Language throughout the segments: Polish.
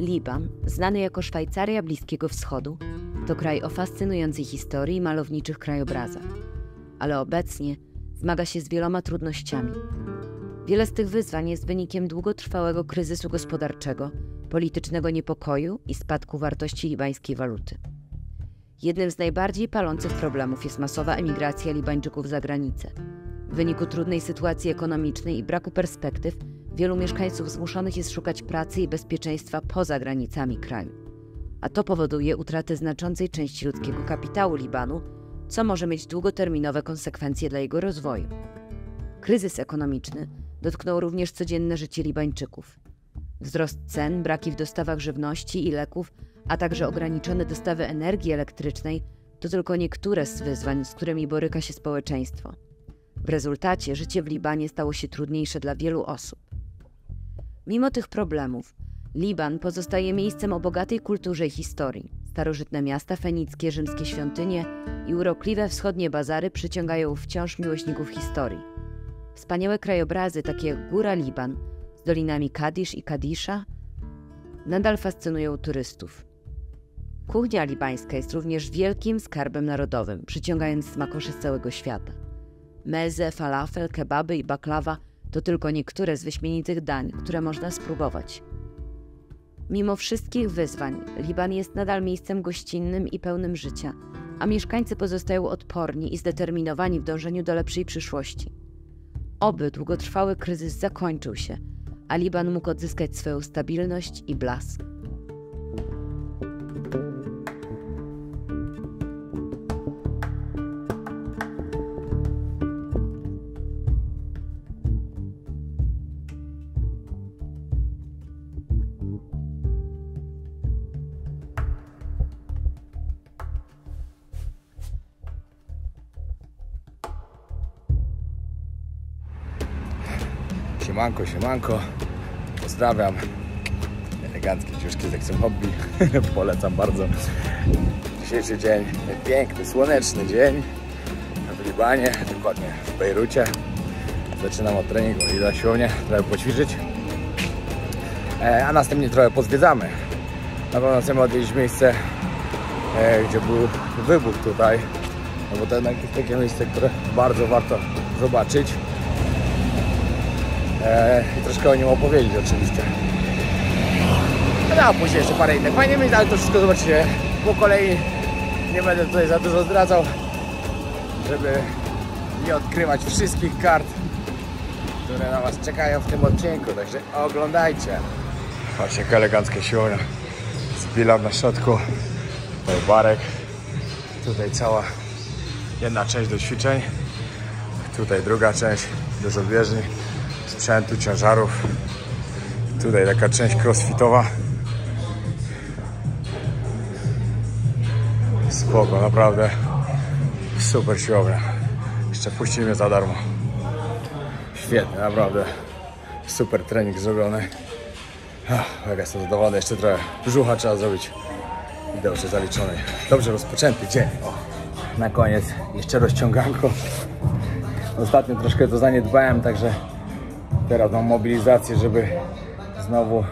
Liban, znany jako Szwajcaria Bliskiego Wschodu, to kraj o fascynującej historii i malowniczych krajobrazach. Ale obecnie zmaga się z wieloma trudnościami. Wiele z tych wyzwań jest wynikiem długotrwałego kryzysu gospodarczego, politycznego niepokoju i spadku wartości libańskiej waluty. Jednym z najbardziej palących problemów jest masowa emigracja Libańczyków za granicę. W wyniku trudnej sytuacji ekonomicznej i braku perspektyw wielu mieszkańców zmuszonych jest szukać pracy i bezpieczeństwa poza granicami kraju. A to powoduje utratę znaczącej części ludzkiego kapitału Libanu, co może mieć długoterminowe konsekwencje dla jego rozwoju. Kryzys ekonomiczny dotknął również codzienne życie Libańczyków. Wzrost cen, braki w dostawach żywności i leków, a także ograniczone dostawy energii elektrycznej to tylko niektóre z wyzwań, z którymi boryka się społeczeństwo. W rezultacie życie w Libanie stało się trudniejsze dla wielu osób. Mimo tych problemów, Liban pozostaje miejscem o bogatej kulturze i historii. Starożytne miasta fenickie, rzymskie świątynie i urokliwe wschodnie bazary przyciągają wciąż miłośników historii. Wspaniałe krajobrazy, takie jak Góra Liban, z dolinami Kadisz i Kadisza, nadal fascynują turystów. Kuchnia libańska jest również wielkim skarbem narodowym, przyciągając smakoszy z całego świata. Meze, falafel, kebaby i baklawa to tylko niektóre z wyśmienitych dań, które można spróbować. Mimo wszystkich wyzwań, Liban jest nadal miejscem gościnnym i pełnym życia, a mieszkańcy pozostają odporni i zdeterminowani w dążeniu do lepszej przyszłości. Oby długotrwały kryzys zakończył się, a Liban mógł odzyskać swoją stabilność i blask. Siemanko, siemanko, pozdrawiam. Eleganckie, ciężkie lekcje hobby, polecam bardzo. Dzisiejszy dzień, piękny, słoneczny dzień w Libanie, dokładnie w Bejrucie. Zaczynam od treningu, idę na siłownię, trochę poćwiczyć, a następnie trochę pozwiedzamy. Na pewno chcemy odwiedzić miejsce, gdzie był wybuch tutaj, no bo to jednak jest takie miejsce, które bardzo warto zobaczyć. I troszkę o nim opowiedzieć oczywiście. No a później jeszcze parę innych fajnych miejsc, ale to wszystko zobaczycie po kolei. Nie będę tutaj za dużo zdradzał, żeby nie odkrywać wszystkich kart, które na Was czekają w tym odcinku, także oglądajcie. Patrzcie, jak elegancka siłownia z pilar na środku, tutaj barek, tutaj cała jedna część do ćwiczeń, tutaj druga część, dużo bieżni, sprzętu, ciężarów. Tutaj taka część crossfitowa. Spoko, naprawdę super siłownia. Jeszcze puścili mnie za darmo. Świetnie, naprawdę super trening zrobiony. Jak jestem zadowolony, jeszcze trochę brzucha trzeba zrobić i dobrze zaliczony. Dobrze rozpoczęty dzień. Na koniec jeszcze rozciąganko. Ostatnio troszkę to zaniedbałem, także teraz mam mobilizację, żeby znowu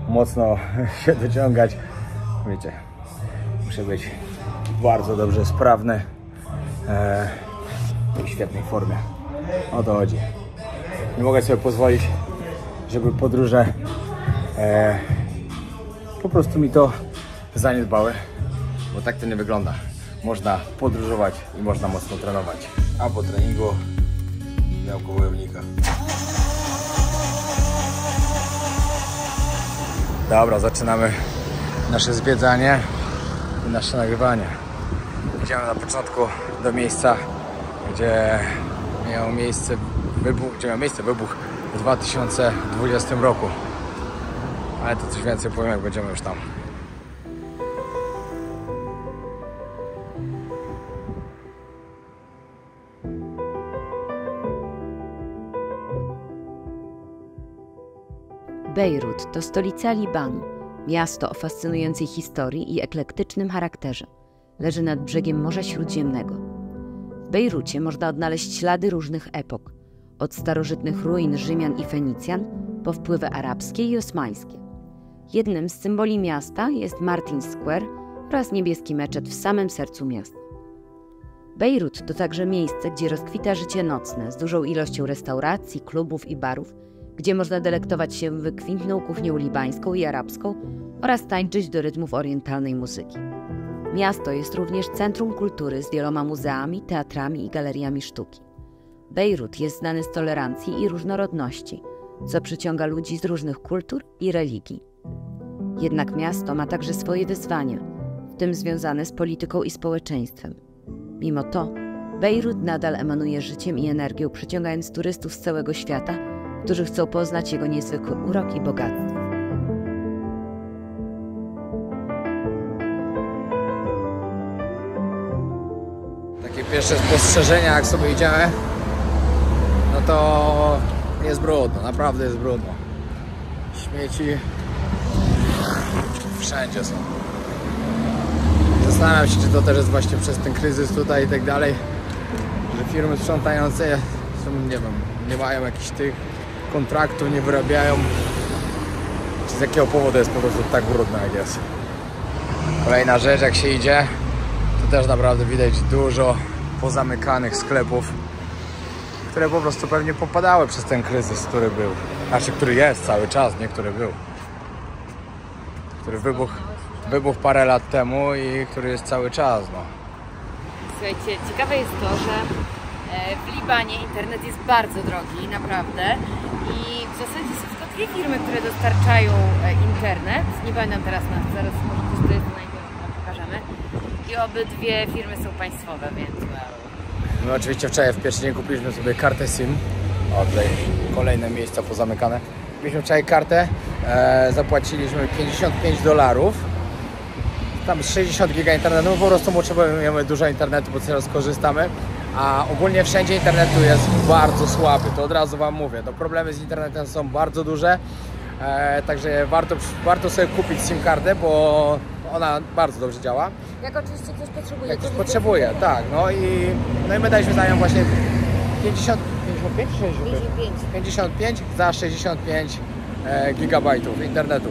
mocno się dociągać. Wiecie, muszę być bardzo dobrze sprawny, w świetnej formie. O to chodzi. Nie mogę sobie pozwolić, żeby podróże po prostu mi to zaniedbały, bo tak to nie wygląda. Można podróżować i można mocno trenować. A po treningu miałko wojownika. Dobra, zaczynamy nasze zwiedzanie i nasze nagrywanie. Idziemy na początku do miejsca, gdzie miał miejsce wybuch w 2020 roku. Ale to coś więcej powiem, jak będziemy już tam. Bejrut to stolica Libanu, miasto o fascynującej historii i eklektycznym charakterze. Leży nad brzegiem Morza Śródziemnego. W Bejrucie można odnaleźć ślady różnych epok, od starożytnych ruin Rzymian i Fenicjan po wpływy arabskie i osmańskie. Jednym z symboli miasta jest Martin's Square oraz niebieski meczet w samym sercu miasta. Bejrut to także miejsce, gdzie rozkwita życie nocne z dużą ilością restauracji, klubów i barów, gdzie można delektować się wykwintną kuchnią libańską i arabską oraz tańczyć do rytmów orientalnej muzyki. Miasto jest również centrum kultury z wieloma muzeami, teatrami i galeriami sztuki. Bejrut jest znany z tolerancji i różnorodności, co przyciąga ludzi z różnych kultur i religii. Jednak miasto ma także swoje wyzwania, w tym związane z polityką i społeczeństwem. Mimo to, Bejrut nadal emanuje życiem i energią, przyciągając turystów z całego świata, którzy chcą poznać jego niezwykły urok i bogactwo. Takie pierwsze spostrzeżenia, jak sobie idziemy, no to jest brudno, naprawdę jest brudno. Śmieci wszędzie są. Zastanawiam się, czy to też jest właśnie przez ten kryzys tutaj i tak dalej, że firmy sprzątające są, nie wiem, nie mają jakichś tych kontraktów, nie wyrabiają. Czy z jakiego powodu jest po prostu tak brudno, jak jest. Kolejna rzecz, jak się idzie, to też naprawdę widać dużo pozamykanych sklepów, które po prostu pewnie popadały przez ten kryzys, który był. Znaczy, który jest cały czas, nie który był. Który wybuchł parę lat temu i który jest cały czas, no. Słuchajcie, ciekawe jest to, że w Libanie internet jest bardzo drogi, naprawdę. I w zasadzie są tylko dwie firmy, które dostarczają internet. Nie pamiętam teraz zaraz może ktoś to jest na internet, pokażemy. I obydwie firmy są państwowe, więc My oczywiście wczoraj w pierwszy dzień kupiliśmy sobie kartę SIM. O, tutaj kolejne miejsca pozamykane. Kupiliśmy wczoraj kartę, zapłaciliśmy $55. Tam 60 giga internetu, po prostu potrzebujemy dużo internetu, bo teraz korzystamy. A ogólnie wszędzie internetu jest bardzo słaby, to od razu wam mówię. No, problemy z internetem są bardzo duże, także warto sobie kupić SIM kartę, bo ona bardzo dobrze działa. jak oczywiście ktoś potrzebuje. Jak ktoś potrzebuje, tak. No i my daliśmy za nią właśnie 55 za 65 gigabajtów internetu.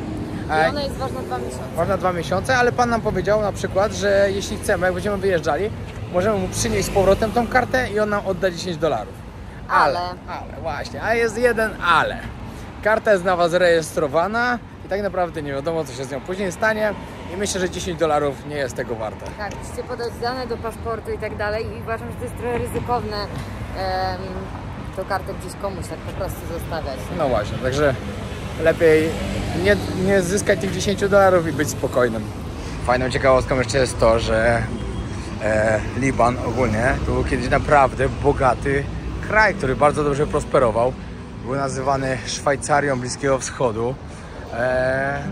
I ona jest ważna 2 miesiące. Ważna 2 miesiące, ale pan nam powiedział na przykład, że jeśli chcemy, jak będziemy wyjeżdżali, możemy mu przynieść z powrotem tą kartę i on nam odda $10. Ale właśnie, a jest jeden ale. Karta jest na was rejestrowana i tak naprawdę nie wiadomo, co się z nią później stanie i myślę, że $10 nie jest tego warte. Tak, musicie podać dane do paszportu i tak dalej i uważam, że to jest trochę ryzykowne tą kartę gdzieś komuś tak po prostu zostawiać. No właśnie, także lepiej nie zyskać tych $10 i być spokojnym. Fajną ciekawostką jeszcze jest to, że Liban ogólnie to był kiedyś naprawdę bogaty kraj, który bardzo dobrze prosperował. Był nazywany Szwajcarią Bliskiego Wschodu.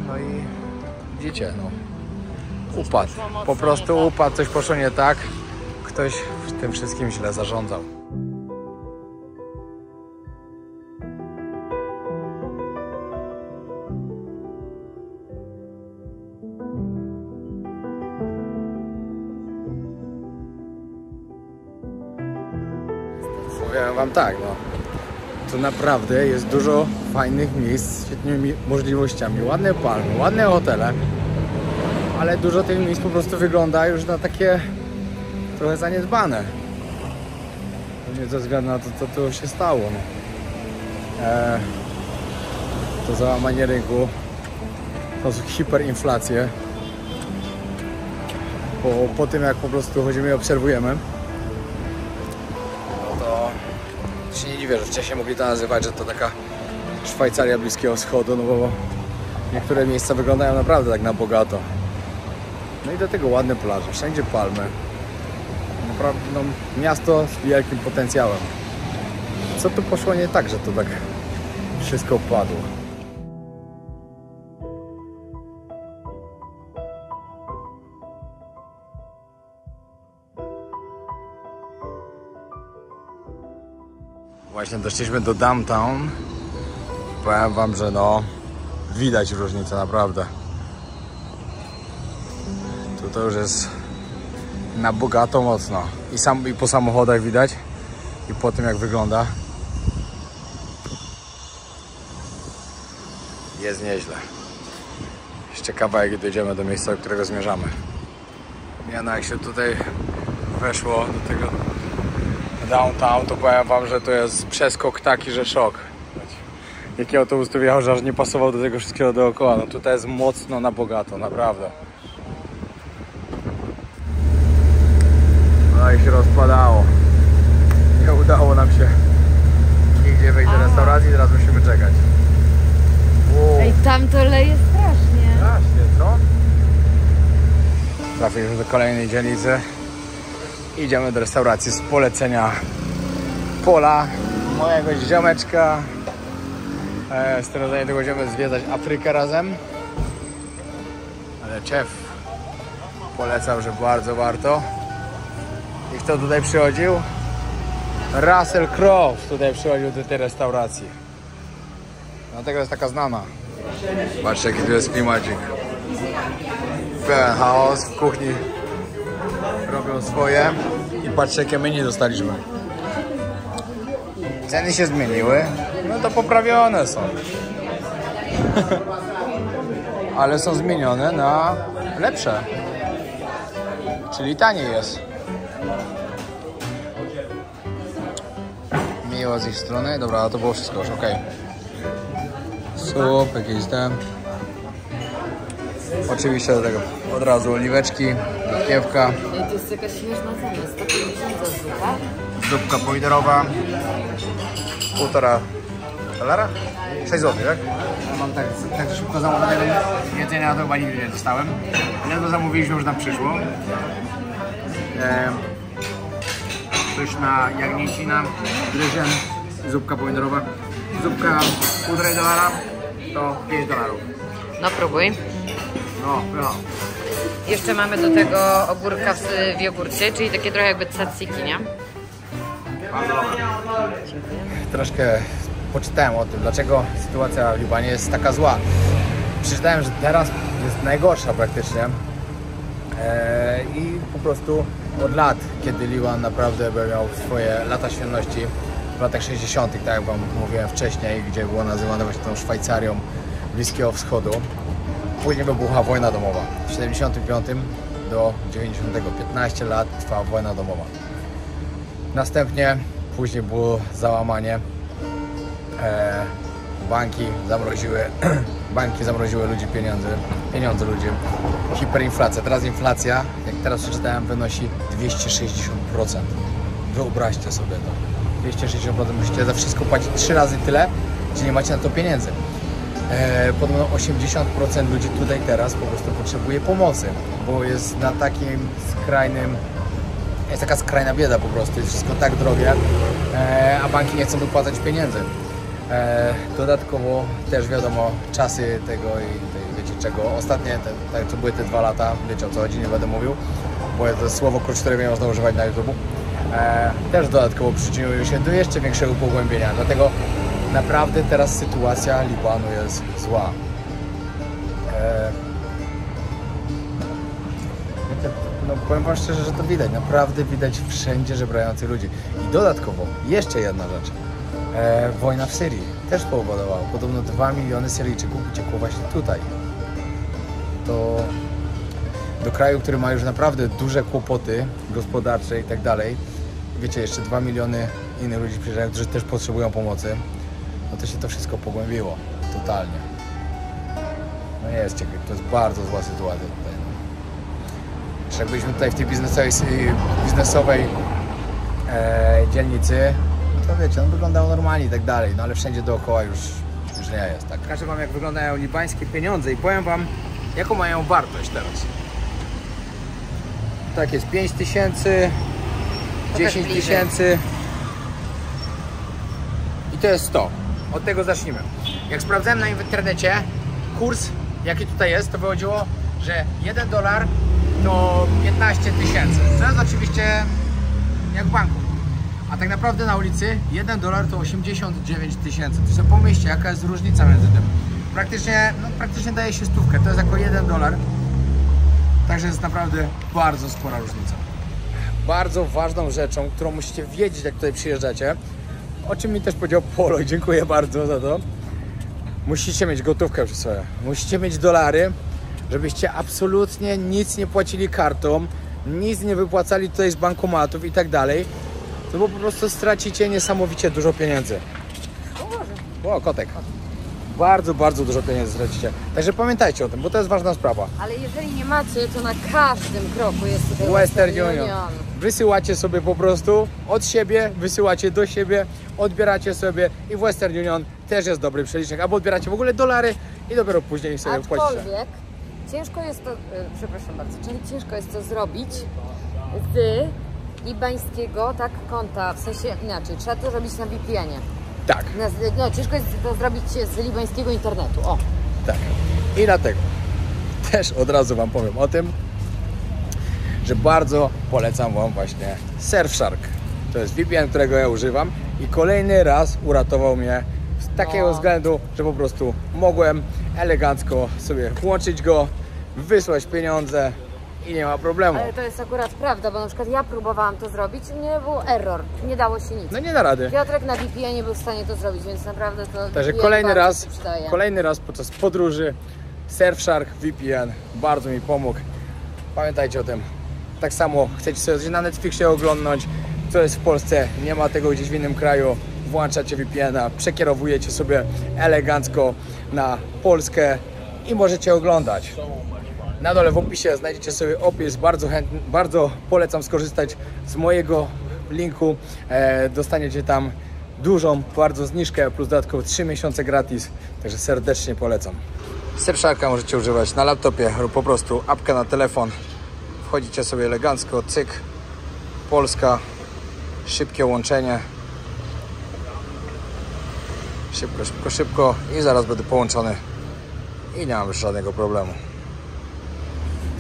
No i widzicie, no, upadł. Po prostu upadł, coś poszło nie tak. Ktoś tym wszystkim źle zarządzał. Powiem wam tak, no. To naprawdę jest dużo fajnych miejsc z świetnymi możliwościami, ładne palmy, ładne hotele, ale dużo tych miejsc po prostu wygląda już na takie trochę zaniedbane. Nie ze względu na to, co tu się stało. No. To załamanie rynku, to hiperinflację. Po tym, jak po prostu chodzimy i obserwujemy, się nie dziwię, że wcześniej mogli to nazywać, że to taka Szwajcaria Bliskiego Wschodu, no bo niektóre miejsca wyglądają naprawdę tak na bogato. No i do tego ładne plaże, wszędzie palmy. Naprawdę, no, miasto z wielkim potencjałem. Co tu poszło nie tak, że to tak wszystko padło? Właśnie doszliśmy do downtown. Powiem wam, że no widać różnicę naprawdę. Tu to już jest na bogato mocno. I po samochodach widać, i po tym, jak wygląda. Jest nieźle. Jeszcze kawałek i dojdziemy do miejsca, do którego zmierzamy. Jak się tutaj weszło do tego downtown, to powiem wam, że to jest przeskok taki, że szok. Jaki autobus tu wjechał, że aż nie pasował do tego wszystkiego dookoła. No tutaj jest mocno na bogato, naprawdę. No i się rozpadało. Nie udało nam się nigdzie wejść do restauracji, teraz musimy czekać. Wow. Ej, tam to leje strasznie. Strasznie, co? Trafiliśmy do kolejnej dzielnicy. Idziemy do restauracji z polecenia Pola, mojego ziomeczka. Z tego rodzaju będziemy zwiedzać Afrykę razem. Ale szef polecał, że bardzo warto. I kto tutaj przychodził? Russell Crowe tutaj przychodził do tej restauracji. Dlatego jest taka znana. Patrzcie, jaki tu jest klimacik. Pełen chaos w kuchni. Robią swoje. I patrzcie, jakie menu dostaliśmy. Ceny się zmieniły. No to poprawione są. Ale są zmienione na lepsze. Czyli taniej jest. Miło z ich strony. Dobra, to było wszystko już, okej. Sup, jakiś tam. Oczywiście do tego od razu oliweczki, rzodkiewka. To jest jakaś śmieszna cena, 150 za zupa. Zupka pomidorowa. $1,5 dolara? 6 zł, tak? Ja mam tak szybko zamówionego jedzenia, to chyba nigdy nie dostałem. Ale to zamówiliśmy, już nam przyszło. Pyszna jagnięcina, gryzień, zupka pomidorowa. Zupka $1,5 dolara to $5. No próbuj. No. Jeszcze mamy do tego ogórka w jogurcie, czyli takie trochę jakby tzatziki, nie? Troszkę poczytałem o tym, dlaczego sytuacja w Libanie jest taka zła. Przeczytałem, że teraz jest najgorsza praktycznie. I po prostu od lat, kiedy Liban naprawdę miał swoje lata świetności, w latach 60., tak jak wam mówiłem wcześniej, gdzie było nazywane właśnie tą Szwajcarią Bliskiego Wschodu. Później wybuchła wojna domowa. W 75 do 90, 15 lat trwała wojna domowa. Następnie później było załamanie. Banki zamroziły ludzi pieniądze ludzi. Hiperinflacja. Teraz inflacja, jak teraz przeczytałem, wynosi 260%. Wyobraźcie sobie to. 260% musicie za wszystko płacić 3 razy tyle, gdzie nie macie na to pieniędzy. Podobno 80% ludzi tutaj teraz po prostu potrzebuje pomocy, bo jest na takim skrajnym, jest taka skrajna bieda po prostu, jest wszystko tak drogie, a banki nie chcą wypłacać pieniędzy. Dodatkowo też wiadomo, czasy tego i wiecie czego, ostatnie, tak co były te 2 lata, wiecie o co chodzi, nie będę mówił, bo to jest słowo, którego nie można używać na YouTube, też dodatkowo przyczyniły się do jeszcze większego pogłębienia, dlatego naprawdę teraz sytuacja Libanu jest zła. No powiem wam szczerze, że to widać, naprawdę widać wszędzie żebrających ludzi. I dodatkowo, jeszcze jedna rzecz. Wojna w Syrii też spowodowała. Podobno 2 miliony Syryjczyków uciekło właśnie tutaj. Do kraju, który ma już naprawdę duże kłopoty gospodarcze i tak dalej. Wiecie, jeszcze 2 miliony innych ludzi przyjeżdżają, którzy też potrzebują pomocy. No to się to wszystko pogłębiło. Totalnie. No jest ciekawe, to jest bardzo zła sytuacja tutaj. Jeszcze jak byliśmy tutaj w tej biznesowej dzielnicy, to wiecie, no wyglądało normalnie i tak dalej, no ale wszędzie dookoła już nie jest tak. Pokażę wam, jak wyglądają libańskie pieniądze i powiem wam, jaką mają wartość teraz. Tak jest 5 tysięcy, 10 tysięcy i to jest 100. Od tego zacznijmy. Jak sprawdzałem na internecie kurs, jaki tutaj jest, to wychodziło, że $1 to 15 tysięcy. To jest oczywiście jak w banku. A tak naprawdę na ulicy $1 to 89 tysięcy. To sobie pomyślcie, jaka jest różnica między tym. Praktycznie daje się stówkę. To jest jako $1. Także jest naprawdę bardzo spora różnica. Bardzo ważną rzeczą, którą musicie wiedzieć, jak tutaj przyjeżdżacie, o czym mi też powiedział Polo i dziękuję bardzo za to. Musicie mieć gotówkę przy sobie. Musicie mieć dolary, żebyście absolutnie nic nie płacili kartą, nic nie wypłacali tutaj z bankomatów i tak dalej, to bo po prostu stracicie niesamowicie dużo pieniędzy. O, kotek. Bardzo, bardzo dużo pieniędzy stracicie. Także pamiętajcie o tym, bo to jest ważna sprawa. Ale jeżeli nie macie, to na każdym kroku jest tutaj Western Union. Wysyłacie sobie po prostu od siebie, wysyłacie do siebie, odbieracie sobie i w Western Union też jest dobry przelicznik. Albo odbieracie w ogóle dolary i dopiero później sobie płacicie. Aczkolwiek ciężko jest to, przepraszam bardzo, ciężko jest to zrobić z libańskiego, tak, konta, w sensie inaczej, trzeba to robić na VPN-ie. Tak. No, ciężko jest to zrobić z libańskiego internetu, o. Tak. I dlatego też od razu Wam powiem o tym, że bardzo polecam Wam właśnie Surfshark. To jest VPN, którego ja używam i kolejny raz uratował mnie z takiego względu, że po prostu mogłem elegancko sobie włączyć go, wysłać pieniądze i nie ma problemu. Ale to jest akurat prawda, bo na przykład ja próbowałam to zrobić i nie był error, nie dało się nic. No nie da rady. Piotrek na VPN nie był w stanie to zrobić, więc naprawdę to Także VPN kolejny raz podczas podróży Surfshark VPN bardzo mi pomógł. Pamiętajcie o tym. Tak samo chcecie sobie coś na Netflixie oglądnąć, co jest w Polsce, nie ma tego gdzieś w innym kraju, włączacie VPN-a, przekierowujecie sobie elegancko na Polskę i możecie oglądać. Na dole w opisie znajdziecie sobie opis, bardzo polecam skorzystać z mojego linku, dostaniecie tam dużą bardzo zniżkę plus dodatkowo 3 miesiące gratis, także serdecznie polecam. Surfsharka możecie używać na laptopie lub po prostu apkę na telefon. Wchodzicie sobie elegancko, cyk, Polska, szybkie łączenie, szybko i zaraz będę połączony i nie mam już żadnego problemu.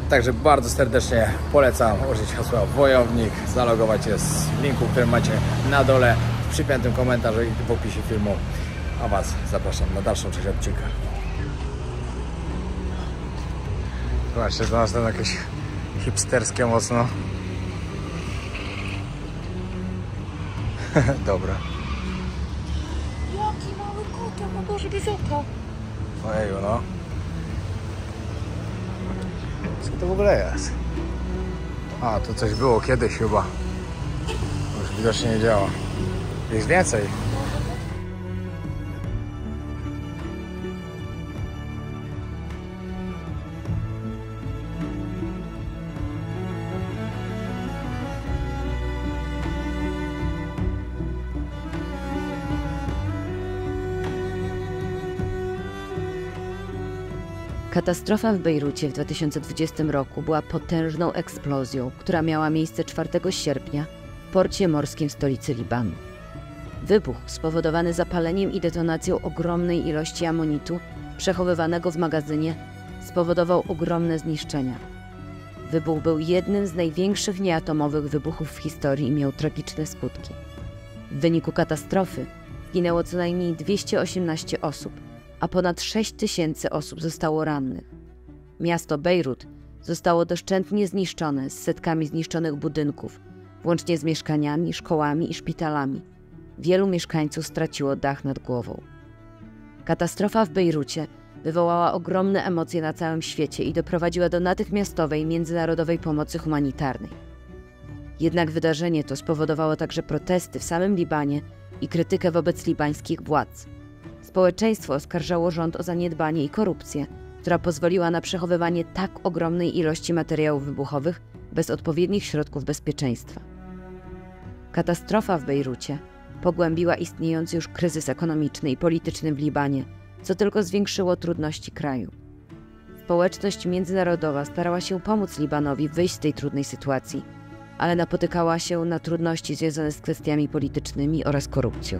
Także bardzo serdecznie polecam użyć hasła Wojownik, zalogować się z linku, który macie na dole w przypiętym komentarzu i w opisie filmu. A Was zapraszam na dalszą część odcinka. Zobaczcie, do nas tam jakieś hipsterskie mocno. Dobra. Jaki mały kotek, o Boże, bez oka. Ojeju, no. Co to w ogóle jest? A, to coś było kiedyś chyba. Już widocznie nie działa. Jest więcej. Katastrofa w Bejrucie w 2020 roku była potężną eksplozją, która miała miejsce 4 sierpnia w porcie morskim stolicy Libanu. Wybuch spowodowany zapaleniem i detonacją ogromnej ilości amonitu przechowywanego w magazynie spowodował ogromne zniszczenia. Wybuch był jednym z największych nieatomowych wybuchów w historii i miał tragiczne skutki. W wyniku katastrofy zginęło co najmniej 218 osób, a ponad 6000 osób zostało rannych. Miasto Bejrut zostało doszczętnie zniszczone z setkami zniszczonych budynków, włącznie z mieszkaniami, szkołami i szpitalami. Wielu mieszkańców straciło dach nad głową. Katastrofa w Bejrucie wywołała ogromne emocje na całym świecie i doprowadziła do natychmiastowej międzynarodowej pomocy humanitarnej. Jednak wydarzenie to spowodowało także protesty w samym Libanie i krytykę wobec libańskich władz. Społeczeństwo oskarżało rząd o zaniedbanie i korupcję, która pozwoliła na przechowywanie tak ogromnej ilości materiałów wybuchowych bez odpowiednich środków bezpieczeństwa. Katastrofa w Bejrucie pogłębiła istniejący już kryzys ekonomiczny i polityczny w Libanie, co tylko zwiększyło trudności kraju. Społeczność międzynarodowa starała się pomóc Libanowi wyjść z tej trudnej sytuacji, ale napotykała się na trudności związane z kwestiami politycznymi oraz korupcją.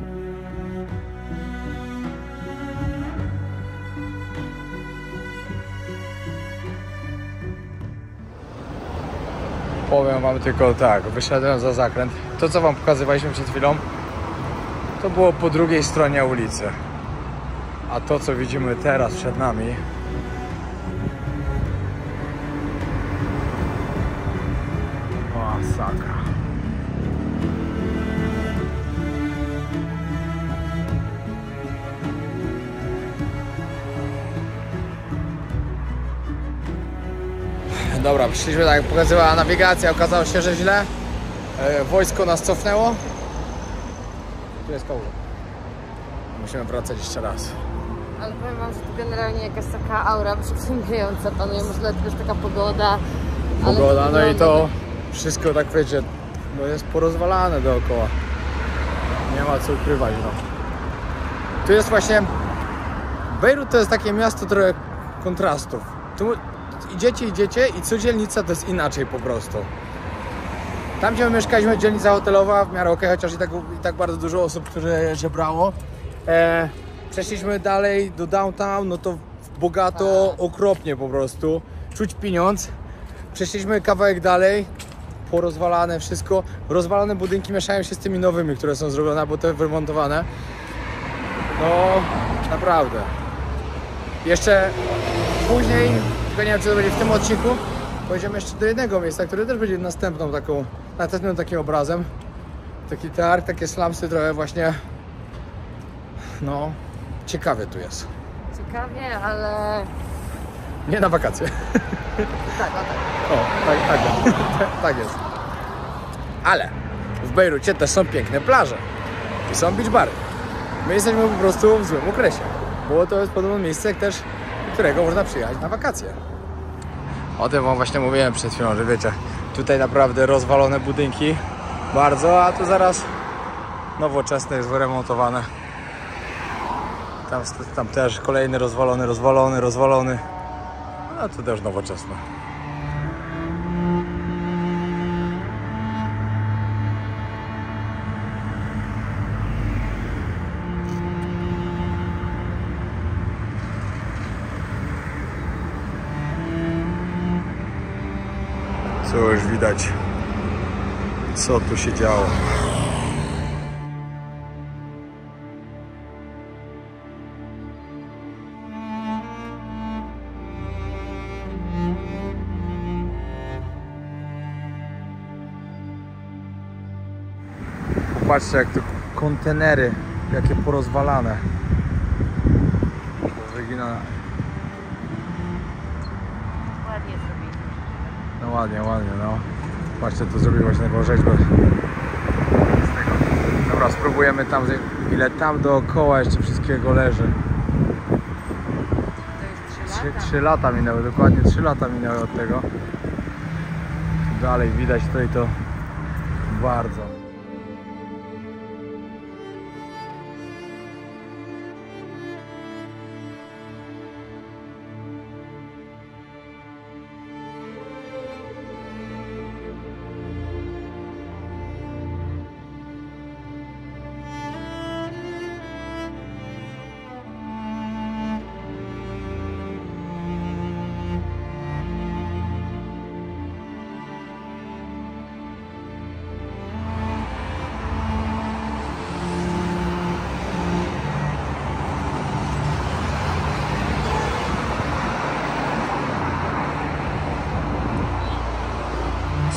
Powiem Wam tylko tak, wyszedłem za zakręt. To, co Wam pokazywaliśmy przed chwilą, to było po drugiej stronie ulicy. A to, co widzimy teraz przed nami, masakra. Dobra, przyszliśmy, tak jak pokazywała nawigacja, okazało się, że źle. Wojsko nas cofnęło. Tu jest koło. Musimy wracać jeszcze raz. Ale powiem wam, że tu generalnie jakaś taka aura przyciągająca panuje, może dlatego, że taka pogoda. Pogoda, no i to wszystko tak wiecie, no jest porozwalane dookoła. Nie ma co ukrywać, no. Tu jest właśnie... Bejrut to jest takie miasto trochę kontrastów. Tu idziecie i co dzielnica to jest inaczej po prostu. Tam gdzie my mieszkaliśmy, dzielnica hotelowa w miarę okej, chociaż i tak bardzo dużo osób, które żebrało. Przeszliśmy dalej do downtown, no to bogato, okropnie po prostu. Czuć pieniądz. Przeszliśmy kawałek dalej, porozwalane wszystko. Rozwalone budynki mieszają się z tymi nowymi, które są zrobione, bo te wyremontowane. No, naprawdę. Jeszcze później, tylko nie wiem, czy to będzie w tym odcinku, pojedziemy jeszcze do jednego miejsca, które też będzie następnym takim obrazem. Taki targ, takie slumsy trochę właśnie, no, ciekawie tu jest. Ciekawie, ale... Nie na wakacje. Tak, o tak. O, tak jest. Ale w Bejrucie też są piękne plaże i są beach bary. My jesteśmy po prostu w złym okresie, bo to jest podobno miejsce też, do którego można przyjechać na wakacje. O tym wam właśnie mówiłem przed chwilą, że wiecie, tutaj naprawdę rozwalone budynki bardzo, a tu zaraz nowoczesne jest wyremontowane. Tam też kolejny rozwalony. No to też nowoczesne. Co już widać, co tu się działo. Patrzcie, jak te kontenery, jakie porozwalane. Wygina. Ładnie zrobili. No ładnie, no. Patrzcie, tu zrobili właśnie taką rzeźbę. Dobra, spróbujemy tam, ile tam dookoła jeszcze wszystkiego leży. To jest 3 lata minęły, dokładnie 3 lata minęły od tego. Dalej widać tutaj to bardzo.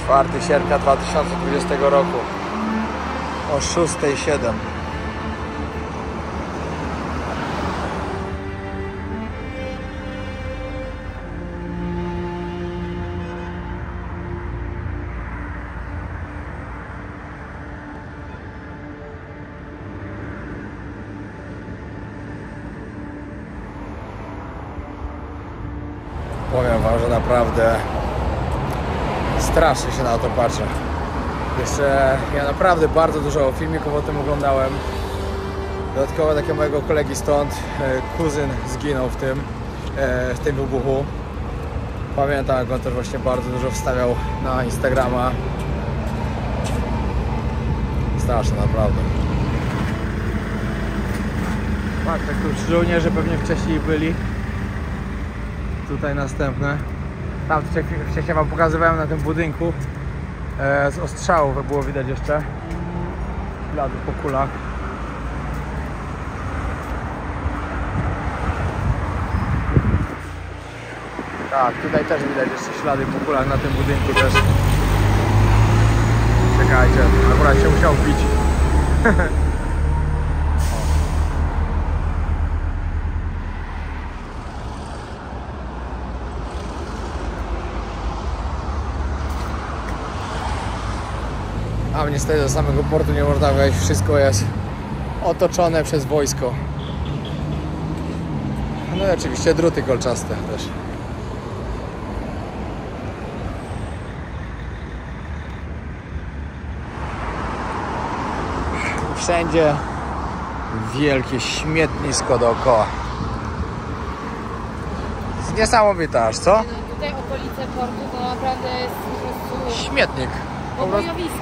Czwarty sierpnia 2020 roku o 6:07. Powiem wam, że naprawdę strasznie się na to patrzę. Jeszcze ja naprawdę bardzo dużo filmików o tym oglądałem. Dodatkowo takiego mojego kolegi stąd, kuzyn zginął w tym wybuchu. Pamiętam, jak on też właśnie bardzo dużo wstawiał na Instagrama. Straszne, naprawdę. Tak, tu żołnierze pewnie wcześniej byli. Tutaj następne. Tam wcześniej wam pokazywałem na tym budynku z ostrzałów, było widać jeszcze ślady po kulach. Tak, tutaj też widać jeszcze ślady po kulach na tym budynku też. Czekajcie, akurat się musiał wbić. Tam niestety do samego portu nie można wejść, wszystko jest otoczone przez wojsko. No i oczywiście druty kolczaste też. Wszędzie wielkie śmietnisko dookoła. Jest niesamowite aż, co? No, tutaj okolice portu to naprawdę jest po prostu Śmietnik. obojowisko.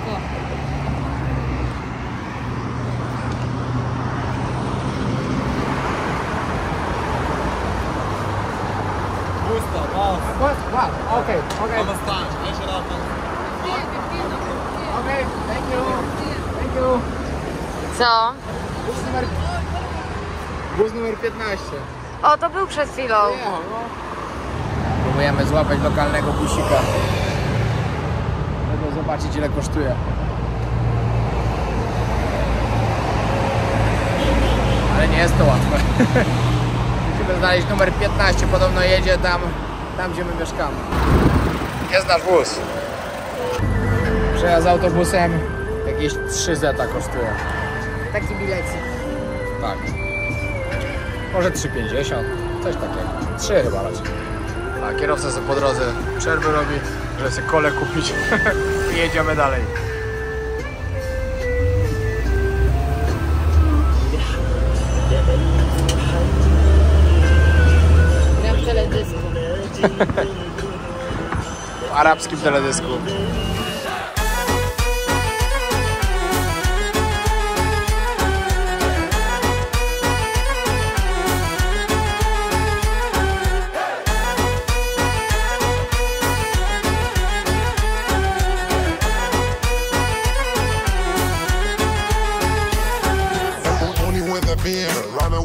Okay. Thank you. Co? Bus numer 15. O, to był przed chwilą. Próbujemy złapać lokalnego busika, żeby zobaczyć, ile kosztuje. Ale nie jest to łatwe. Musimy znaleźć numer 15, podobno jedzie tam gdzie my mieszkamy. Jest nasz bus. Przejazd autobusem jakieś 3 zeta kosztuje. Taki bilecik. Tak. Może 3,50, coś takiego. 3 chyba raczej. A kierowca sobie po drodze przerwy robi, żeby sobie kole kupić i jedziemy dalej. Gram teledysku. W arabskim teledysku.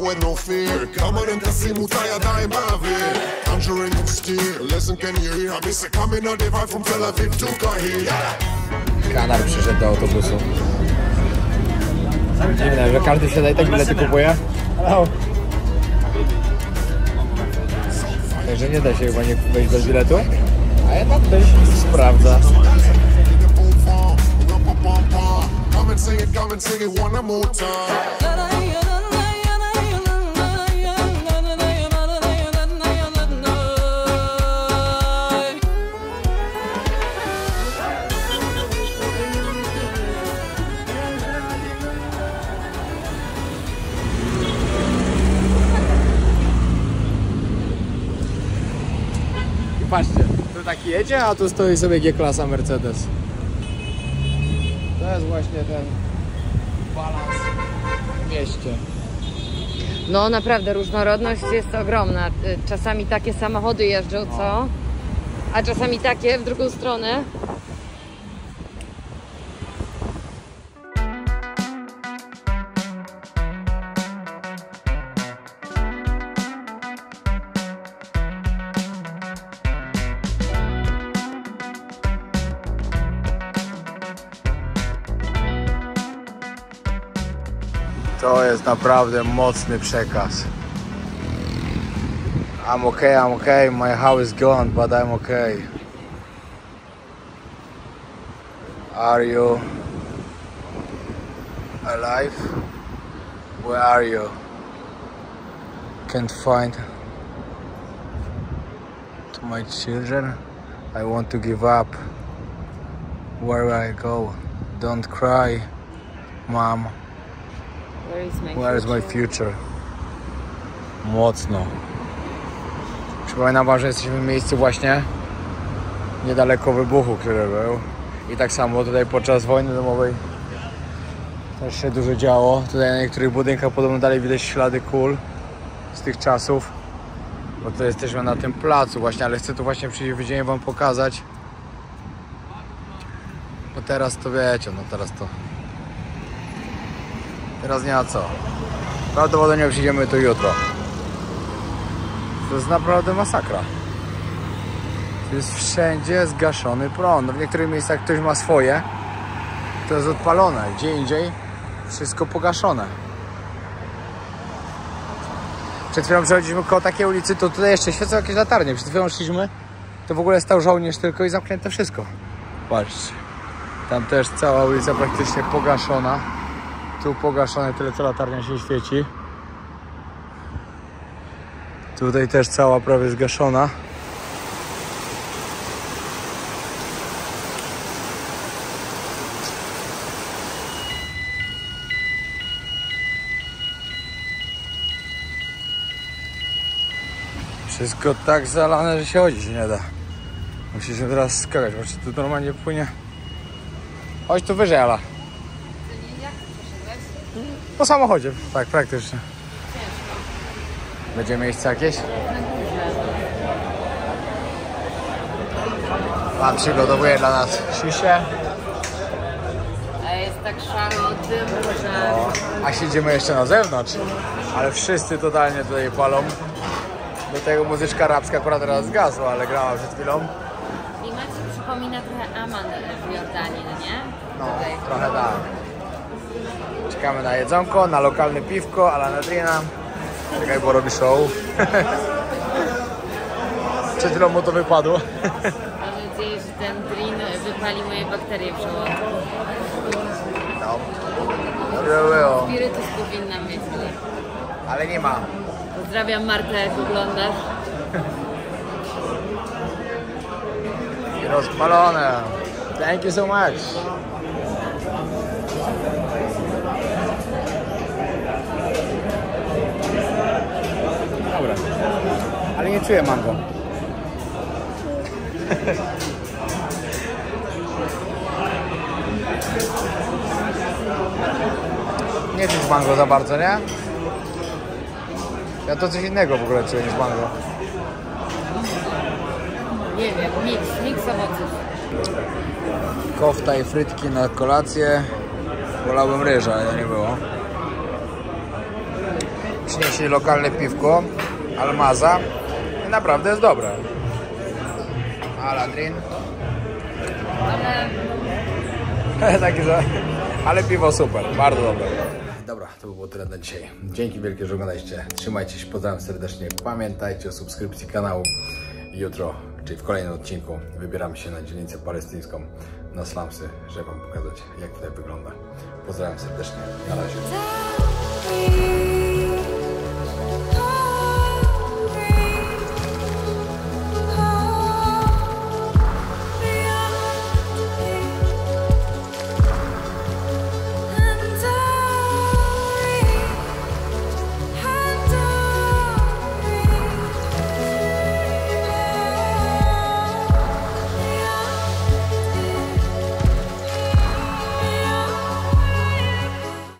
With no fear, kamerę simu taja daj bawy. Conjuring of steel, listen can you hear? I'm Mr. coming on the vibe from Tel Aviv to Kahir. Kanar przyszedł do autobusu. Dziwne, że każdy się daje tak bilety kupuje. Hello. Także nie da się chyba nie wejść bez biletu. A jednak ktoś sprawdza. Come and sing it one more time. Patrzcie, tu taki jedzie, a tu stoi sobie G-klasa Mercedes. To jest właśnie ten balans w mieście. No naprawdę, różnorodność jest ogromna. Czasami takie samochody jeżdżą, co? A czasami takie w drugą stronę. To jest naprawdę mocny przekaz. I'm okay, my house is gone, but I'm okay. Are you alive? Where are you? Can't find to my children. I want to give up. Where I go? Don't cry, mom. Where is my future? Mocno. Przypominam wam, że jesteśmy w miejscu właśnie niedaleko wybuchu, który był. I tak samo tutaj podczas wojny domowej też się dużo działo. Tutaj na niektórych budynkach podobno dalej widać ślady kul z tych czasów. Bo to jesteśmy na tym placu właśnie, ale chcę tu właśnie przyjść w dzień wam pokazać. Bo teraz to wiecie, no teraz nie ma co. Prawdopodobnie przyjdziemy tu jutro. To jest naprawdę masakra. Tu jest wszędzie zgaszony prąd. No w niektórych miejscach ktoś ma swoje. To jest odpalone. Gdzie indziej wszystko pogaszone. Przed chwilą przechodziliśmy koło takiej ulicy, to tutaj jeszcze świecą jakieś latarnie. Przed chwilą szliśmy, to w ogóle stał żołnierz tylko i zamknięte wszystko. Patrzcie. Tam też cała ulica praktycznie pogaszona. Tu pogaszone, tyle co latarnia się świeci. Tutaj też cała prawie zgaszona. Wszystko tak zalane, że się chodzić nie da. Musisz teraz skakać, bo tu normalnie płynie. Chodź tu wyżej, Ala. Po samochodzie, tak praktycznie. Będzie miejsce jakieś? Pan przygotowuje dla nas siusię. A jest tak szaro od dymu, że... A siedzimy jeszcze na zewnątrz. Ale wszyscy totalnie tutaj palą. Do tego muzyczka arabska akurat teraz zgasła, ale grała przed chwilą. Klimat przypomina trochę Aman w Jordanii, no nie? No, Tutaj. trochę tak. Czekamy na jedzonko, na lokalne piwko, Ala Nadrina. Czekaj, bo robi show. Przed chwilą mu to wypadło. Mam nadzieję, że ten drin wypali moje bakterie w żołądku. No. Dobrze było. Spirytus powinnam mieć, Ale nie ma. Pozdrawiam Martę, jak oglądasz. I rozpalone. Thank you so much. Dobra. Ale nie czuję mango. Nie czuć mango za bardzo, nie? Ja to coś innego w ogóle czuję niż mango. Nie wiem, miks owoców. Kofta i frytki na kolację. Wolałbym ryża, ale nie było. Przynieśli lokalne piwko, Almaza. I naprawdę jest dobre. Aladrin. Takie, że... Ale piwo super, bardzo dobre. Dobra, to by było tyle na dzisiaj. Dzięki wielkie, że oglądaliście. Trzymajcie się, pozdrawiam serdecznie. Pamiętajcie o subskrypcji kanału. Jutro, czyli w kolejnym odcinku, wybieramy się na dzielnicę palestyńską, na slumsy, żeby wam pokazać, jak tutaj wygląda. Pozdrawiam serdecznie. Na razie.